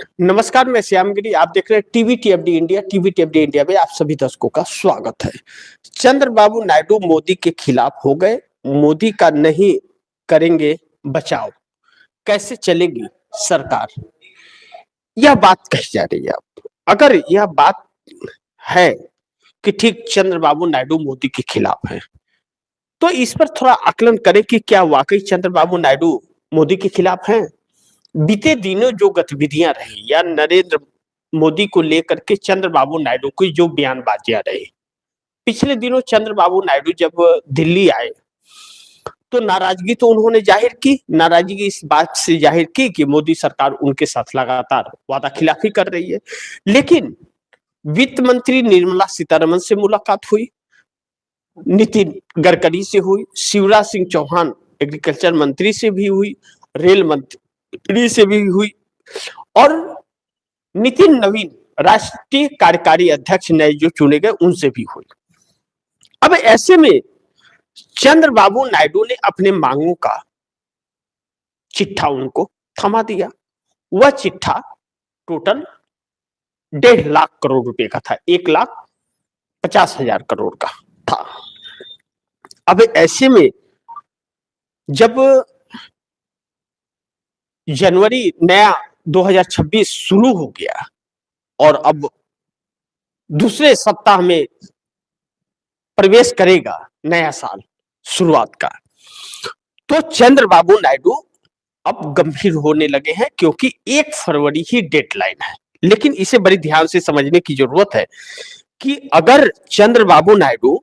नमस्कार, मैं श्यामगिरी। आप देख रहे हैं टीवी टीएफडी इंडिया। टीवी टीएफडी इंडिया में आप सभी दर्शकों का स्वागत है। चंद्रबाबू नायडू मोदी के खिलाफ हो गए। मोदी का नहीं करेंगे बचाव, कैसे चलेगी सरकार, यह बात कही जा रही है। अब अगर यह बात है कि ठीक चंद्रबाबू नायडू मोदी के खिलाफ है, तो इस पर थोड़ा आकलन करें कि क्या वाकई चंद्रबाबू नायडू मोदी के खिलाफ हैं। बीते दिनों जो गतिविधियां रही या नरेंद्र मोदी को लेकर के चंद्रबाबू नायडू की जो बयानबाजियां रही, पिछले दिनों चंद्रबाबू नायडू जब दिल्ली आए तो नाराजगी तो उन्होंने जाहिर की। नाराजगी इस बात से जाहिर की कि मोदी सरकार उनके साथ लगातार वादा खिलाफी कर रही है। लेकिन वित्त मंत्री निर्मला सीतारमण से मुलाकात हुई, नितिन गडकरी से हुई, शिवराज सिंह चौहान एग्रीकल्चर मंत्री से भी हुई, रेल मंत्री से भी हुई और नितिन नवीन राष्ट्रीय कार्यकारी अध्यक्ष नए जो चुने गए उनसे भी हुई। अब ऐसे में चंद्रबाबू नायडू ने अपने मांगों का चिट्ठा उनको थमा दिया। वह चिट्ठा टोटल 1.5 लाख करोड़ रुपए का था, 1,50,000 करोड़ का था। अब ऐसे में जब जनवरी नया 2026 शुरू हो गया और अब दूसरे सप्ताह में प्रवेश करेगा नया साल शुरुआत का, तो चंद्रबाबू नायडू अब गंभीर होने लगे हैं क्योंकि 1 फरवरी ही डेडलाइन है। लेकिन इसे बड़ी ध्यान से समझने की जरूरत है कि अगर चंद्रबाबू नायडू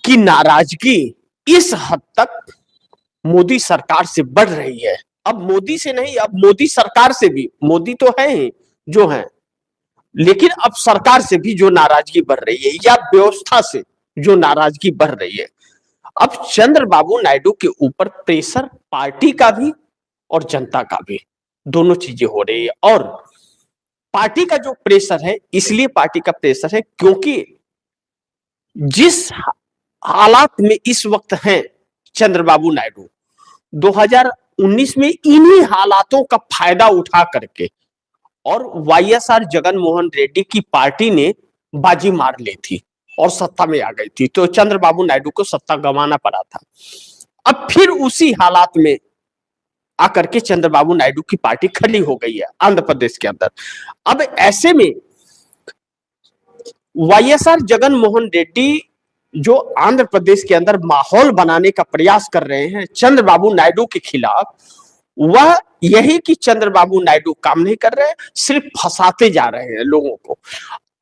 की नाराजगी इस हद तक मोदी सरकार से बढ़ रही है, अब मोदी से नहीं, अब मोदी सरकार से भी, मोदी तो है ही जो है, लेकिन अब सरकार से भी जो नाराजगी बढ़ रही है या व्यवस्था से जो नाराजगी बढ़ रही है, अब चंद्रबाबू नायडू के ऊपर प्रेशर पार्टी का भी और जनता का भी, दोनों चीजें हो रही है। और पार्टी का जो प्रेशर है, इसलिए पार्टी का प्रेशर है क्योंकि जिस हालात में इस वक्त हैं चंद्रबाबू नायडू, 2019 में इन्हीं हालातों का फायदा उठा करके और वाईएसआर जगनमोहन रेड्डी की पार्टी ने बाजी मार ली थी और सत्ता में आ गई थी, तो चंद्रबाबू नायडू को सत्ता गंवाना पड़ा था। अब फिर उसी हालात में आकर के चंद्रबाबू नायडू की पार्टी खड़ी हो गई है आंध्र प्रदेश के अंदर। अब ऐसे में वाईएसआर जगनमोहन रेड्डी जो आंध्र प्रदेश के अंदर माहौल बनाने का प्रयास कर रहे हैं चंद्रबाबू नायडू के खिलाफ, वह यही कि चंद्रबाबू नायडू काम नहीं कर रहे हैं, सिर्फ फंसाते जा रहे हैं लोगों को।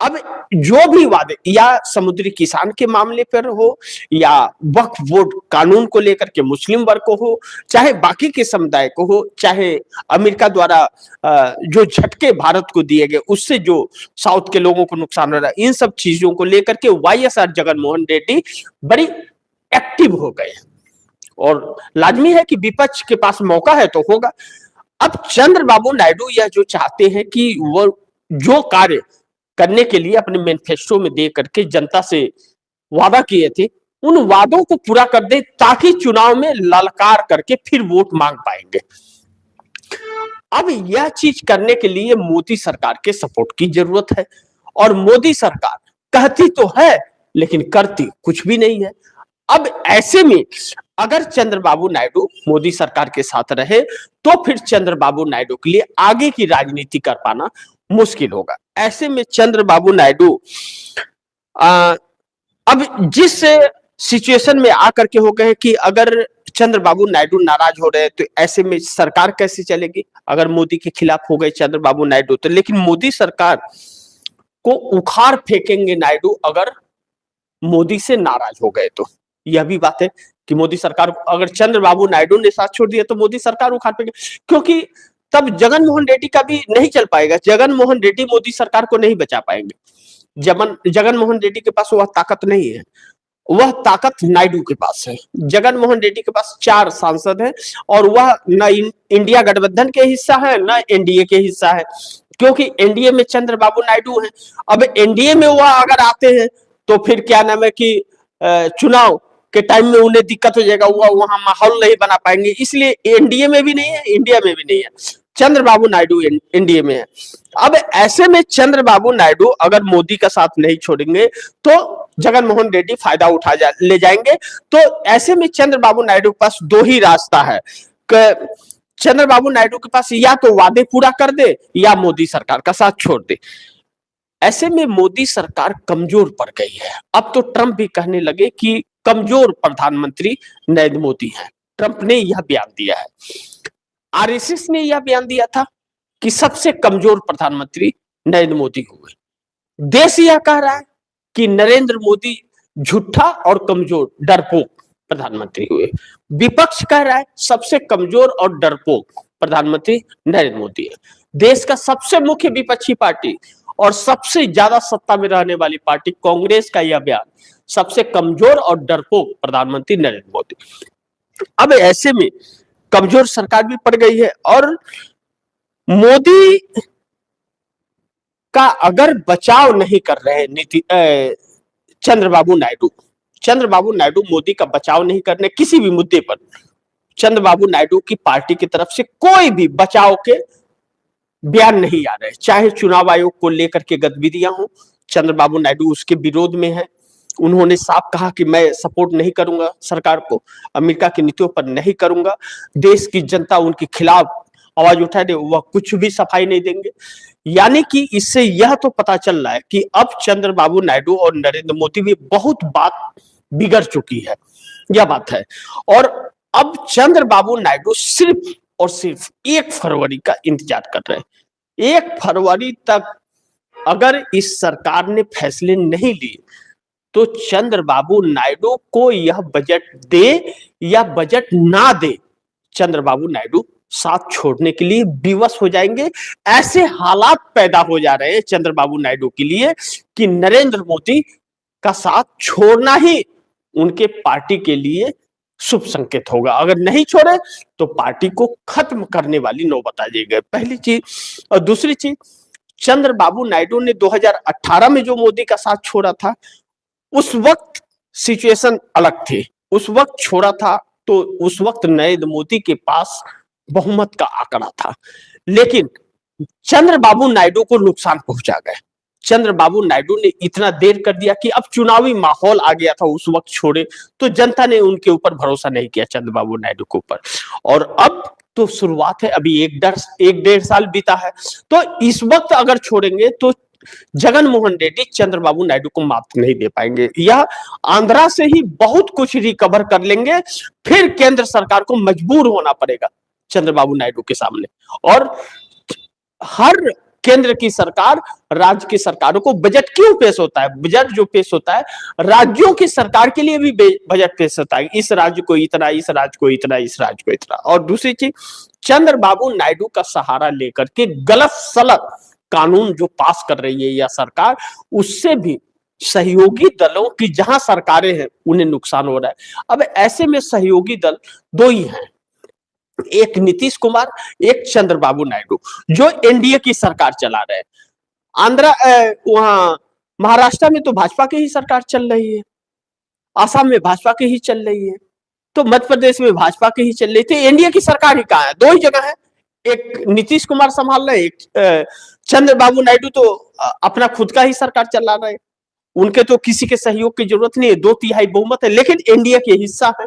अब जो भी वादे, या समुद्री किसान के मामले पर हो या वक्फ बोर्ड कानून को लेकर के मुस्लिम वर्ग को हो, चाहे बाकी के समुदाय को हो, चाहे अमेरिका द्वारा जो झटके भारत को दिए गए उससे जो साउथ के लोगों को नुकसान हो रहा है, इन सब चीजों को लेकर के वाईएसआर जगनमोहन रेड्डी बड़ी एक्टिव हो गए हैं और लाजमी है कि विपक्ष के पास मौका है तो होगा। अब चंद्रबाबू नायडू यह जो चाहते हैं कि वो जो कार्य करने के लिए अपने मैनिफेस्टो में दे करके जनता से वादा किए थे, उन वादों को पूरा कर दे ताकि चुनाव में ललकार करके फिर वोट मांग पाएंगे। अब यह चीज करने के लिए मोदी सरकार के सपोर्ट की जरूरत है और मोदी सरकार कहती तो है लेकिन करती कुछ भी नहीं है। अब ऐसे में अगर चंद्रबाबू नायडू मोदी सरकार के साथ रहे तो फिर चंद्रबाबू नायडू के लिए आगे की राजनीति कर पाना मुश्किल होगा। ऐसे में चंद्रबाबू नायडू अब जिस सिचुएशन में आकर के हो गए कि अगर चंद्रबाबू नायडू नाराज हो रहे हैं तो ऐसे में सरकार कैसे चलेगी अगर मोदी के खिलाफ हो गए चंद्रबाबू नायडू तो। लेकिन मोदी सरकार को उखाड़ फेंकेंगे नायडू अगर मोदी से नाराज हो गए तो। यह भी बात है कि मोदी सरकार, अगर चंद्रबाबू नायडू ने साथ छोड़ दिया तो मोदी सरकार उखाड़ फेंके, क्योंकि तब जगनमोहन रेड्डी का भी नहीं चल पाएगा। जगनमोहन रेड्डी मोदी सरकार को नहीं बचा पाएंगे। जगनमोहन रेड्डी के पास वह ताकत नहीं है, वह ताकत नायडू के पास है। जगनमोहन रेड्डी के पास 4 सांसद हैं और वह न इंडिया गठबंधन के हिस्सा है न एनडीए के हिस्सा है, क्योंकि एनडीए में चंद्रबाबू नायडू है। अब एनडीए में वह अगर आते हैं तो फिर क्या नाम है कि चुनाव के टाइम में उन्हें दिक्कत हो जाएगा, वह वहां माहौल नहीं बना पाएंगे, इसलिए एनडीए में भी नहीं है, इंडिया में भी नहीं है। चंद्रबाबू नायडू एनडीए में है। अब ऐसे में चंद्रबाबू नायडू अगर मोदी का साथ नहीं छोड़ेंगे तो जगन मोहन रेड्डी फायदा ले जाएंगे। तो ऐसे में चंद्रबाबू नायडू के पास दो ही रास्ता है। चंद्रबाबू नायडू के पास या तो वादे पूरा कर दे या मोदी सरकार का साथ छोड़ दे। ऐसे में मोदी सरकार कमजोर पड़ गई है। अब तो ट्रंप भी कहने लगे कि कमजोर प्रधानमंत्री नरेंद्र मोदी हैं। ट्रंप ने यह बयान दिया है। आरएसएस ने यह बयान दिया था कि सबसे कमजोर प्रधानमंत्री नरेंद्र मोदी हुए। देश यह कह रहा है कि नरेंद्र मोदी झूठा और कमजोर डरपोक प्रधानमंत्री हुए। विपक्ष कह रहा है सबसे कमजोर और डरपोक प्रधानमंत्री नरेंद्र मोदी है। देश का सबसे मुख्य विपक्षी पार्टी और सबसे ज्यादा सत्ता में रहने वाली पार्टी कांग्रेस का यह बयान, सबसे कमजोर और डरपोक प्रधानमंत्री नरेंद्र मोदी। अब ऐसे में कमजोर सरकार भी पड़ गई है और मोदी का अगर बचाव नहीं कर रहे चंद्रबाबू नायडू मोदी का बचाव नहीं करने किसी भी मुद्दे पर, चंद्रबाबू नायडू की पार्टी की तरफ से कोई भी बचाव के बयान नहीं आ रहे। चाहे चुनाव आयोग को लेकर के गतिविधियां हो, चंद्रबाबू नायडू उसके विरोध में है। उन्होंने साफ कहा कि मैं सपोर्ट नहीं करूंगा सरकार को, अमेरिका की नीतियों पर नहीं करूंगा। देश की जनता उनके खिलाफ आवाज उठा दे, वह कुछ भी सफाई नहीं देंगे। यानी कि इससे यह तो पता चल रहा है कि अब चंद्रबाबू नायडू और नरेंद्र मोदी में बहुत बात बिगड़ चुकी है, यह बात है। और अब चंद्रबाबू नायडू सिर्फ और सिर्फ 1 फरवरी का इंतजार कर रहे हैं। 1 फरवरी तक अगर इस सरकार ने फैसले नहीं लिए तो चंद्रबाबू नायडू को यह बजट दे या बजट ना दे, चंद्रबाबू नायडू साथ छोड़ने के लिए विवश हो जाएंगे। ऐसे हालात पैदा हो जा रहे हैं चंद्रबाबू नायडू के लिए कि नरेंद्र मोदी का साथ छोड़ना ही उनके पार्टी के लिए शुभ संकेत होगा। अगर नहीं छोड़े तो पार्टी को खत्म करने वाली नौबत आ जाएगी, पहली चीज। और दूसरी चीज, चंद्रबाबू नायडू ने 2018 में जो मोदी का साथ छोड़ा था, उस वक्त सिचुएशन अलग थी। उस वक्त छोड़ा था तो उस वक्त नरेंद्र मोदी के पास बहुमत का आंकड़ा था, लेकिन चंद्रबाबू नायडू को नुकसान पहुंचा गया। चंद्रबाबू नायडू ने इतना देर कर दिया कि अब चुनावी माहौल आ गया था, उस वक्त छोड़े तो जनता ने उनके ऊपर भरोसा नहीं किया चंद्रबाबू नायडू के ऊपर। और अब तो शुरुआत है, अभी 1.5 साल बीता है, तो इस वक्त अगर छोड़ेंगे तो जगन मोहन रेड्डी चंद्रबाबू नायडू को मात नहीं दे पाएंगे। यह आंध्रा से ही बहुत कुछ रिकवर कर लेंगे, फिर केंद्र सरकार को मजबूर होना पड़ेगा चंद्रबाबू नायडू के सामने। और हर केंद्र की सरकार राज्य की सरकारों को बजट क्यों पेश होता है? बजट जो पेश होता है राज्यों की सरकार के लिए भी बजट पेश होता है, इस राज्य को इतना, इस राज्य को इतना, इस राज्य को इतना। और दूसरी चीज, चंद्रबाबू नायडू का सहारा लेकर के गलत सलत कानून जो पास कर रही है यह सरकार, उससे भी सहयोगी दलों की जहां सरकारें हैं उन्हें नुकसान हो रहा है। अब ऐसे में सहयोगी दल 2 ही हैं, एक नीतीश कुमार, एक चंद्रबाबू नायडू, जो एनडीए की सरकार चला रहे हैं। आंध्रा वहां महाराष्ट्र में तो भाजपा की ही सरकार चल रही है, आसाम में भाजपा की ही चल रही है, तो मध्य प्रदेश में भाजपा की ही चल रही थी। एनडीए की सरकार ही कहां है? 2 ही जगह है, एक नीतीश कुमार संभाल रहे, एक चंद्रबाबू नायडू तो अपना खुद का ही सरकार चला रहे, उनके तो किसी के सहयोग की जरूरत नहीं है, 2/3 बहुमत है, लेकिन एनडीए के हिस्सा है।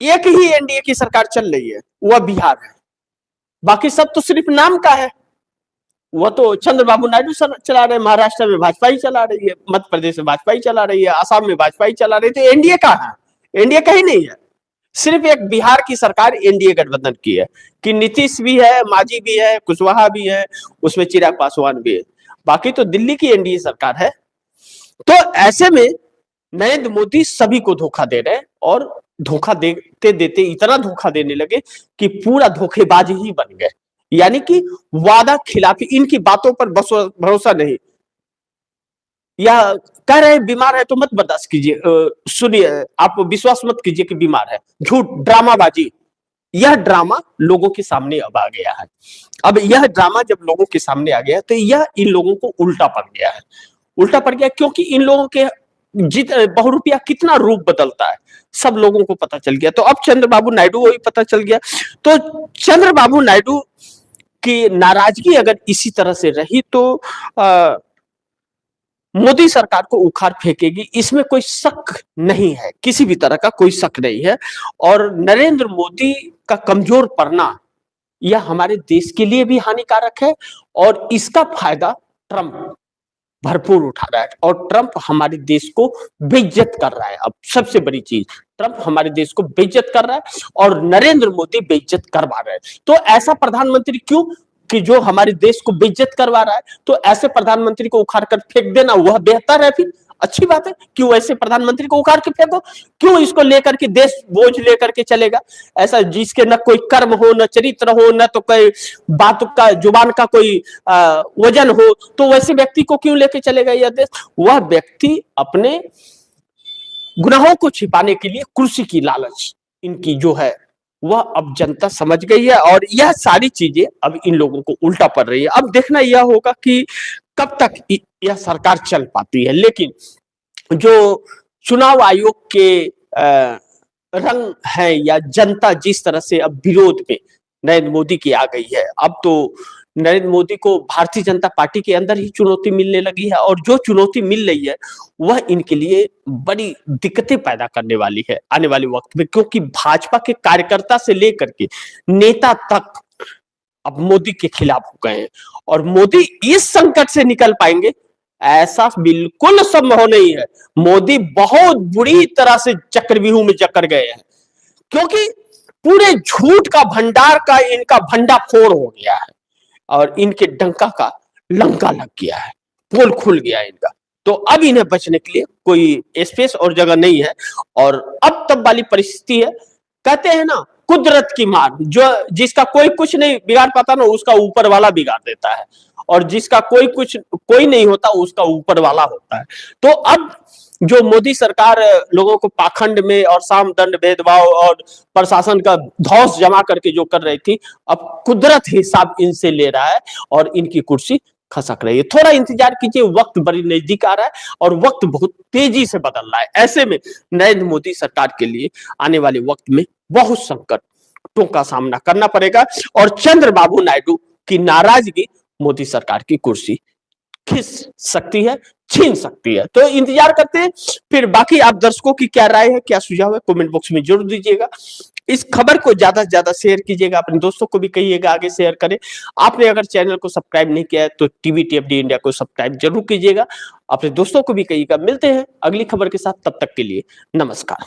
एक ही एनडीए की सरकार चल रही है, वह बिहार है, बाकी सब तो सिर्फ नाम का है। वह तो चंद्रबाबू नायडू चला रहे, महाराष्ट्र में भाजपा ही चला रही है, मध्य प्रदेश में भाजपा ही चला रही है, आसाम में भाजपा ही चला रही है, तो एनडीए कहां है? एनडीए कहीं नहीं है। सिर्फ एक बिहार की सरकार एनडीए गठबंधन की है कि नीतीश भी है, मांझी भी है, कुशवाहा भी है, उसमें चिराग पासवान भी है, बाकी तो दिल्ली की एनडीए सरकार है। तो ऐसे में नरेंद्र मोदी सभी को धोखा दे रहे हैं और धोखा देते देते इतना धोखा देने लगे कि पूरा धोखेबाज ही बन गए। यानी कि वादा खिलाफी, इनकी बातों पर भरोसा नहीं। या कह रहे हैं बीमार है तो मत बर्दाश्त कीजिए, सुनिए, आप विश्वास मत कीजिए कि बीमार है, झूठ, ड्रामाबाजी। यह ड्रामा लोगों के सामने अब आ गया है। अब यह ड्रामा जब लोगों के सामने आ गया तो यह इन लोगों को उल्टा पड़ गया है। उल्टा पड़ गया क्योंकि इन लोगों के बहुरूपिया कितना रूप बदलता है सब लोगों को पता चल गया। तो अब चंद्रबाबू नायडू वही पता चल गया। तो चंद्रबाबू नायडू कि नाराजगी अगर इसी तरह से रही तो मोदी सरकार को उखाड़ फेंकेगी, इसमें कोई शक नहीं है, किसी भी तरह का कोई शक नहीं है। और नरेंद्र मोदी का कमजोर पड़ना यह हमारे देश के लिए भी हानिकारक है और इसका फायदा ट्रंप भरपूर उठा रहा है और ट्रंप हमारे देश को बेइज्जत कर रहा है। अब सबसे बड़ी चीज, ट्रंप हमारे देश को बेइज्जत कर रहा है और नरेंद्र मोदी बेइज्जत करवा रहे हैं। तो ऐसा प्रधानमंत्री क्यों कि जो हमारे देश को बेइज्जत करवा रहा है, तो ऐसे प्रधानमंत्री को उखाड़ कर फेंक देना वह बेहतर है। फिर अच्छी बात है, क्यों ऐसे प्रधानमंत्री को उखाड़ के फेंको, क्यों इसको लेकर के देश बोझ लेकर के चलेगा, ऐसा जिसके न कोई कर्म हो, न चरित्र हो, न तो कोई बात का जुबान का कोई वजन हो, तो वैसे व्यक्ति को क्यों लेके चलेगा यह देश। वह व्यक्ति अपने गुनाहों को छिपाने के लिए कुर्सी की लालच इनकी जो है वह अब जनता समझ गई है और यह सारी चीजें अब इन लोगों को उल्टा पड़ रही है। अब देखना यह होगा कि कब तक यह सरकार चल पाती है। लेकिन जो चुनाव आयोग के रंग है या जनता जिस तरह से अब विरोध में नरेंद्र मोदी की आ गई है, अब तो नरेंद्र मोदी को भारतीय जनता पार्टी के अंदर ही चुनौती मिलने लगी है और जो चुनौती मिल रही है वह इनके लिए बड़ी दिक्कतें पैदा करने वाली है आने वाले वक्त में, क्योंकि भाजपा के कार्यकर्ता से लेकर के नेता तक अब मोदी के खिलाफ हो गए हैं और मोदी इस संकट से निकल पाएंगे ऐसा बिल्कुल संभव नहीं है। मोदी बहुत बुरी तरह से चक्रव्यूह में जकड़ गए हैं, क्योंकि पूरे झूठ का भंडार का इनका भंडाफोड़ हो गया है और इनके डंका का लंका लग गया है, पोल खुल गया है इनका। तो अब इन्हें बचने के लिए कोई स्पेस और जगह नहीं है और अब तब वाली परिस्थिति है, कहते हैं ना कुदरत की मार, जो जिसका कोई कुछ नहीं बिगाड़ पाता ना उसका ऊपर वाला बिगाड़ देता है और जिसका कोई नहीं होता उसका ऊपर वाला होता है। तो अब जो मोदी सरकार लोगों को पाखंड में और साम दंड भेदभाव और प्रशासन का धौस जमा करके जो कर रही थी, अब कुदरत हिसाब इनसे ले रहा है और इनकी कुर्सी खसक रही है। थोड़ा इंतजार कीजिए, वक्त बड़ी नजदीक आ रहा है और वक्त बहुत तेजी से बदल रहा है। ऐसे में नरेंद्र मोदी सरकार के लिए आने वाले वक्त में बहुत संकटों का सामना करना पड़ेगा और चंद्रबाबू नायडू की नाराजगी मोदी सरकार की कुर्सी खींच सकती है, छीन सकती है। तो इंतजार करते हैं। फिर बाकी आप दर्शकों की क्या राय है, क्या सुझाव है, कमेंट बॉक्स में जरूर दीजिएगा। इस खबर को ज्यादा से ज्यादा शेयर कीजिएगा, अपने दोस्तों को भी कहिएगा आगे शेयर करें। आपने अगर चैनल को सब्सक्राइब नहीं किया है तो टीवी टीएफडी इंडिया को सब्सक्राइब जरूर कीजिएगा, अपने दोस्तों को भी कहिएगा। मिलते हैं अगली खबर के साथ, तब तक के लिए नमस्कार।